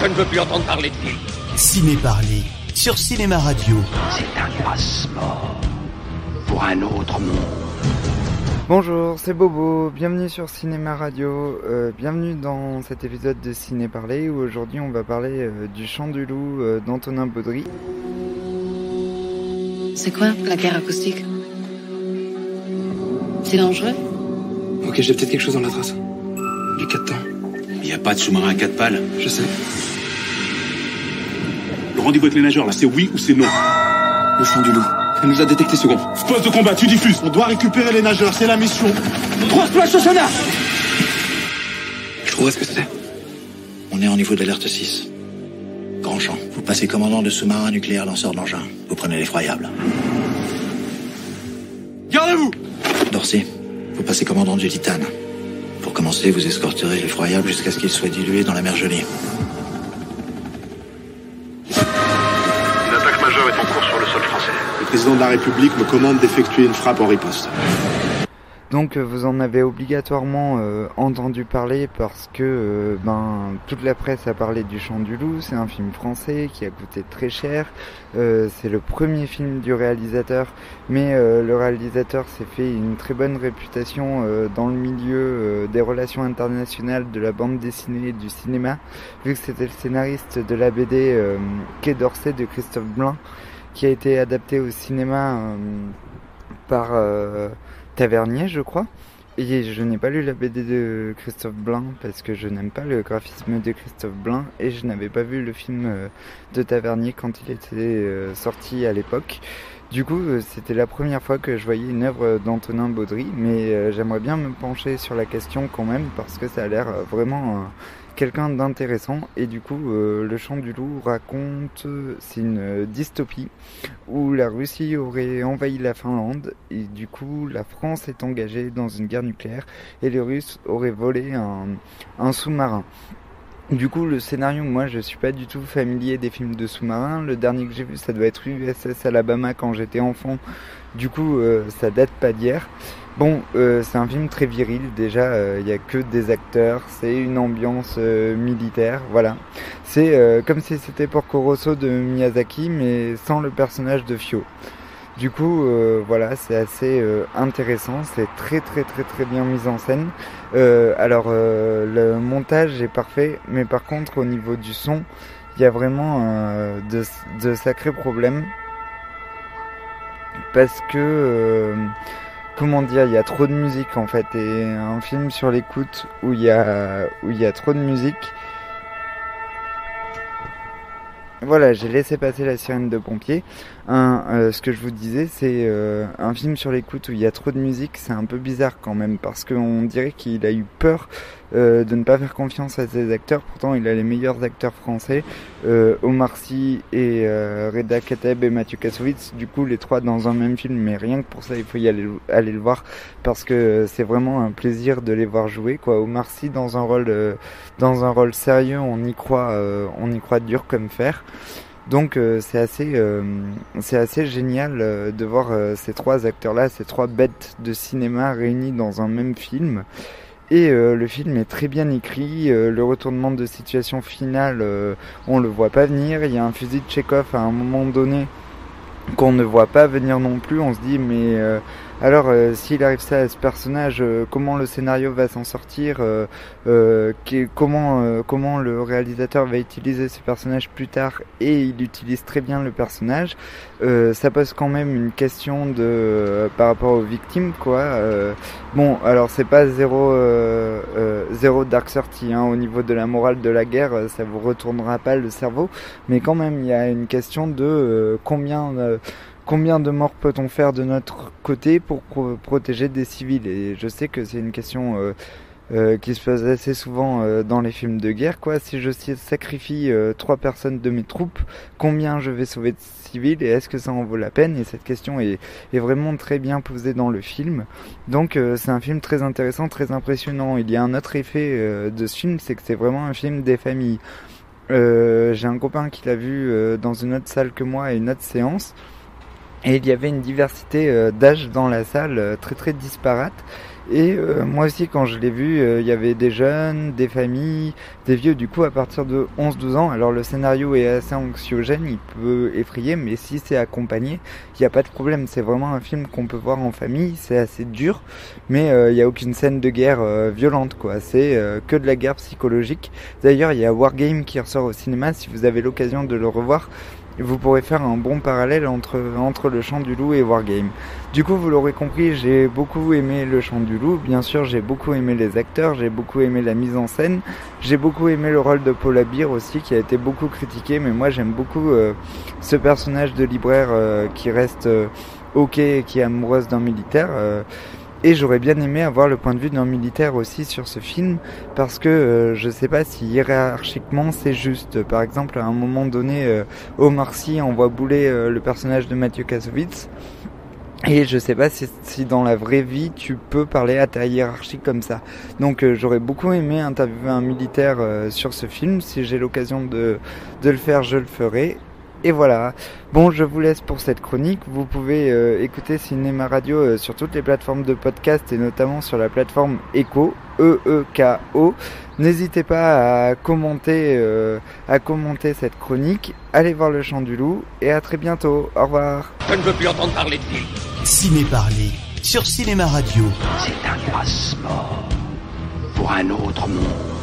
je ne veux plus entendre parler de lui. Ciné-Parler, sur Cinéma Radio. C'est un passeport pour un autre monde. Bonjour, c'est Bobo, bienvenue sur Cinéma Radio, bienvenue dans cet épisode de Ciné-Parler où aujourd'hui on va parler du Chant du Loup d'Antonin Baudry. C'est quoi la guerre acoustique? C'est dangereux? Ok, j'ai peut-être quelque chose dans la trace. Du 4 temps. Il n'y a pas de sous-marin à 4 pales. Je sais. Le rendez-vous avec les nageurs, là, c'est oui ou c'est non? Le Chant du Loup. Elle nous a détecté second. Poste de combat, tu diffuses. On doit récupérer les nageurs, c'est la mission. 3 splash au sonar. Je trouve ce que c'est. On est en niveau d'alerte 6. Grand champ. Vous passez commandant de sous-marin nucléaire lanceur d'engin. Vous prenez l'effroyable. Gardez-vous. Dorsey, vous passez commandant du Titane. Pour commencer, vous escorterez l'effroyable jusqu'à ce qu'il soit dilué dans la mer gelée. Une attaque majeure est en cours sur le sol français. Le président de la République me commande d'effectuer une frappe en riposte. Donc vous en avez obligatoirement entendu parler parce que toute la presse a parlé du Chant du Loup. C'est un film français qui a coûté très cher. C'est le premier film du réalisateur, mais le réalisateur s'est fait une très bonne réputation dans le milieu des relations internationales, de la bande dessinée et du cinéma, vu que c'était le scénariste de la BD Quai d'Orsay de Christophe Blain, qui a été adapté au cinéma par Tavernier, je crois. Et je n'ai pas lu la BD de Christophe Blain parce que je n'aime pas le graphisme de Christophe Blain, et je n'avais pas vu le film de Tavernier quand il était sorti à l'époque. Du coup, c'était la première fois que je voyais une œuvre d'Antonin Baudry, mais j'aimerais bien me pencher sur la question quand même parce que ça a l'air vraiment quelqu'un d'intéressant. Et du coup, le Chant du Loup raconte, c'est une dystopie où la Russie aurait envahi la Finlande et du coup la France est engagée dans une guerre nucléaire et les Russes auraient volé un sous-marin. Du coup, le scénario, moi, je suis pas du tout familier des films de sous-marins. Le dernier que j'ai vu, ça doit être USS Alabama quand j'étais enfant. Du coup, ça date pas d'hier. Bon, c'est un film très viril. Déjà, y a que des acteurs. C'est une ambiance militaire. Voilà. C'est comme si c'était Porco Rosso de Miyazaki, mais sans le personnage de Fio. Du coup, voilà, c'est assez intéressant, c'est très bien mis en scène. Le montage est parfait, mais par contre, au niveau du son, il y a vraiment de sacrés problèmes. Parce que, comment dire, il y a trop de musique en fait. Et un film sur l'écoute où il y a trop de musique. Voilà, j'ai laissé passer la sirène de pompier. Ce que je vous disais, c'est un film sur l'écoute où il y a trop de musique, c'est un peu bizarre quand même, parce qu'on dirait qu'il a eu peur de ne pas faire confiance à ses acteurs. Pourtant, il a les meilleurs acteurs français, Omar Sy et Reda Kateb et Mathieu Kassovitz. Du coup, les trois dans un même film, mais rien que pour ça, il faut y aller le voir, parce que c'est vraiment un plaisir de les voir jouer, quoi. Omar Sy dans un rôle sérieux, on y croit dur comme fer. Donc c'est assez génial de voir ces trois acteurs-là, ces trois bêtes de cinéma réunis dans un même film. Et le film est très bien écrit, le retournement de situation finale, on le voit pas venir. Il y a un fusil de Tchekhov à un moment donné qu'on ne voit pas venir non plus. On se dit mais alors s'il arrive ça à ce personnage, comment le scénario va s'en sortir, comment le réalisateur va utiliser ce personnage plus tard, et il utilise très bien le personnage. Ça pose quand même une question par rapport aux victimes, quoi. Bon, alors c'est pas zéro Dark 30 hein, au niveau de la morale de la guerre, ça vous retournera pas le cerveau, mais quand même il y a une question de combien de morts peut-on faire de notre côté pour protéger des civils. Et je sais que c'est une question qui se pose assez souvent dans les films de guerre, quoi. Si je sacrifie 3 personnes de mes troupes, combien je vais sauver de civils, et est-ce que ça en vaut la peine? Et cette question est vraiment très bien posée dans le film. Donc c'est un film très intéressant, très impressionnant. Il y a un autre effet de ce film, c'est que c'est vraiment un film des familles. J'ai un copain qui l'a vu dans une autre salle que moi, à une autre séance. Et il y avait une diversité d'âge dans la salle très disparate. Et moi aussi, quand je l'ai vu, il y avait des jeunes, des familles, des vieux, du coup à partir de 11-12 ans. Alors le scénario est assez anxiogène, il peut effrayer, mais si c'est accompagné, il n'y a pas de problème. C'est vraiment un film qu'on peut voir en famille, c'est assez dur, mais il n'y a aucune scène de guerre violente, quoi. C'est que de la guerre psychologique. D'ailleurs, il y a Wargame qui ressort au cinéma, si vous avez l'occasion de le revoir, vous pourrez faire un bon parallèle entre Le Chant du Loup et Wargame. Du coup, vous l'aurez compris, j'ai beaucoup aimé Le Chant du Loup. Bien sûr, j'ai beaucoup aimé les acteurs, j'ai beaucoup aimé la mise en scène. J'ai beaucoup aimé le rôle de Paula Beer aussi, qui a été beaucoup critiqué. Mais moi, j'aime beaucoup ce personnage de libraire qui reste ok et qui est amoureuse d'un militaire. Et j'aurais bien aimé avoir le point de vue d'un militaire aussi sur ce film, parce que je sais pas si hiérarchiquement c'est juste. Par exemple, à un moment donné, Omar Sy envoie bouler le personnage de Mathieu Kassovitz, et je sais pas si dans la vraie vie tu peux parler à ta hiérarchie comme ça. Donc j'aurais beaucoup aimé interviewer un militaire sur ce film. Si j'ai l'occasion de le faire, je le ferai. Et voilà. Bon, je vous laisse pour cette chronique. Vous pouvez écouter Cinéma Radio sur toutes les plateformes de podcast et notamment sur la plateforme Echo, E-E-K-O. N'hésitez pas à commenter cette chronique. Allez voir Le Chant du Loup et à très bientôt. Au revoir. Je ne veux plus entendre parler de lui. Ciné Parler sur Cinéma Radio. C'est un passeport pour un autre monde.